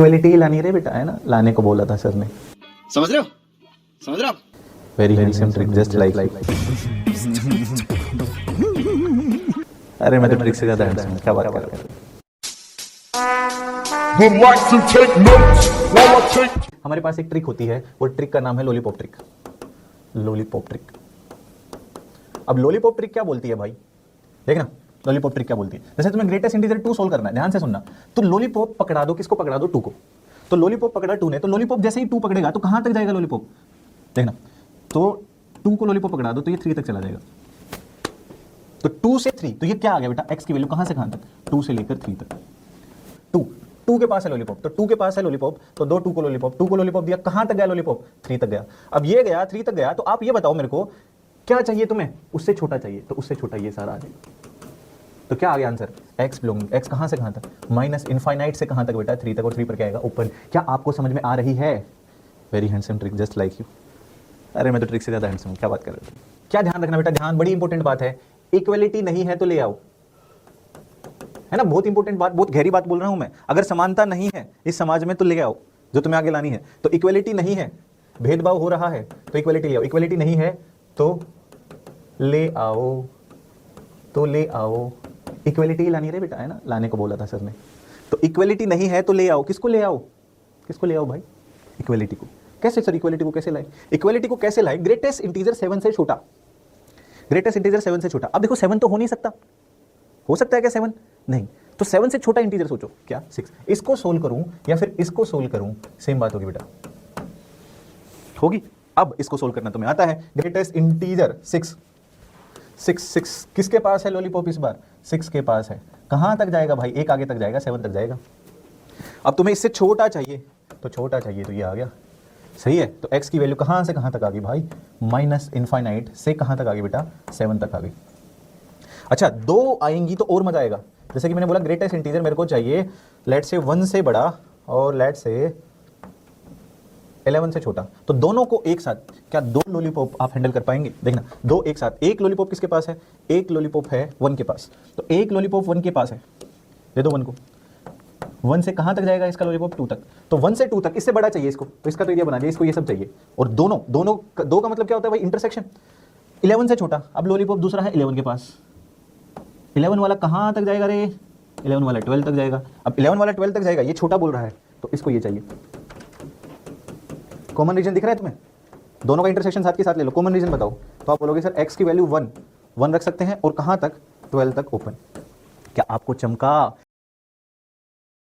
Equality लानी रे बेटा, है ना, लाने को बोला था सर ने। समझ रहे हो? समझ रहे हो आप? Very handsome trick, just like. अरे मैं तो ट्रिक से ज्यादा हैंडसम हूं, क्या बात कर रहे हो। Would like to take notes while I take. हमारे पास एक ट्रिक होती है, वो ट्रिक का नाम है लॉलीपॉप ट्रिक। Lollipop trick. अब लॉलीपॉप ट्रिक क्या बोलती है भाई, देखना लॉलीपॉप ट्रिक क्या बोलती है। जैसे तुम्हें ग्रेटेस्ट इंटीजर 2 सोल्व करना है, ध्यान से सुनना। तो लॉलीपॉप पकड़ा दो, किसको पकड़ा दो? 2 को। तो लॉलीपॉप पकड़ा 2 ने, तो लॉलीपॉप जैसे ही 2 पकड़ेगा तो कहां तक जाएगा लॉलीपॉप, देखना। तो 2 को लॉलीपॉप पकड़ा दो तो ये 3 तक चला जाएगा। तो 2 से 3, तो ये क्या आ गया बेटा, x की वैल्यू कहां से कहां तक, 2 से लेकर 3 तक। 2 के पास है लॉलीपॉप, तो 2 के पास है लॉलीपॉप, तो दो 2 को लॉलीपॉप, 2 को लॉलीपॉप दिया, कहां तक गया लॉलीपॉप, 3 तक गया। अब ये गया 3 तक गया, तो आप ये बताओ मेरे को क्या चाहिए तुम्हें, उससे छोटा चाहिए, तो उससे छोटा ये सारा आ जाएगा। तो क्या आ गया आंसर, x बिलोंग, x कहां से कहां तक, माइनस इनफाइनाइट से कहां तक बेटा, 3 तक, और 3 पर क्या आएगा, ऊपर। क्या आपको समझ में आ रही है? Very handsome trick, just like you. अरे मैं तो ट्रिक से ज्यादा हैंडसम हूं, क्या बात कर रहे हो। क्या ध्यान रखना बेटा, ध्यान, बड़ी इंपॉर्टेंट बात है। इक्वलिटी नहीं है तो ले आओ, है ना, बहुत इंपॉर्टेंट बात, बहुत गहरी बात बोल रहा हूं मैं। अगर समानता नहीं है इस समाज में तो ले आओ, जो तुम्हें आगे लानी है। तो इक्वलिटी नहीं है, भेदभाव हो रहा है, तो इक्वलिटी ले आओ। इक्वलिटी नहीं है तो ले आओ, तो ले आओ। इक्वलिटी लानी रे बेटा, है ना, लाने को बोला था सर ने। तो इक्वलिटी नहीं है तो ले आओ, किसको ले आओ, किसको ले आओ भाई, इक्वलिटी को। कैसे सर, इक्वलिटी को कैसे लाए, इक्वलिटी को कैसे लाए, ग्रेटेस्ट इंटीजर 7 से छोटा, ग्रेटेस्ट इंटीजर 7 से छोटा। अब देखो 7 तो हो नहीं सकता, हो सकता है क्या 7? नहीं। तो 7 से छोटा इंटीजर सोचो, क्या 6। इसको सोल्व करूं या फिर इसको सोल्व करूं, सेम बात होगी बेटा, होगी। अब इसको सोल्व करना तुम्हें आता है। ग्रेटेस्ट इंटीजर 6, 6 किसके पास है लॉलीपॉप इस बार, 6 के पास है। कहां तक जाएगा भाई, एक आगे तक जाएगा, 7 तक जाएगा। अब तुम्हें इससे छोटा चाहिए, तो छोटा चाहिए तो ये आ गया, सही है। तो x की वैल्यू कहां से कहां तक आ गई भाई, माइनस इनफाइनाइट से कहां तक आ गई बेटा, 7 तक आ गई। अच्छा 2 आएंगी तो और मजा आएगा। जैसे कि मैंने बोला ग्रेटेस्ट इंटीजर मेरे को चाहिए लेट से 1 से बड़ा और लेट से 11 से छोटा। तो दोनों को एक साथ, क्या 2 लॉलीपॉप आप हैंडल कर पाएंगे? देखना 2 एक साथ, एक लॉलीपॉप किसके पास है, एक लॉलीपॉप है 1 के पास। तो एक लॉलीपॉप 1 के पास है, दे दो 1 को। 1 से कहां तक जाएगा इसका लॉलीपॉप, 2 तक। तो 1 से 2 तक, इससे बड़ा चाहिए इसको, तो इसका तो एरिया बना दिया, इसको ये सब चाहिए। और दोनों 2 का मतलब क्या होता है भाई, इंटरसेक्शन। 11 से छोटा, अब लॉलीपॉप दूसरा है 11 के पास। 11 वाला कहां तक जाएगा रे, 11 वाला 12 तक जाएगा। अब 11 वाला 12 तक जाएगा, ये छोटा बोल रहा है, तो इसको ये चाहिए। कॉमन रीजन दिख रहा है तुम्हें, दोनों का इंटरसेक्शन साथ के साथ ले लो, कॉमन रीजन बताओ। तो आप बोलोगे सर x की वैल्यू 1 रख सकते हैं, और कहां तक, 12 तक ओपन। क्या आपको चमका?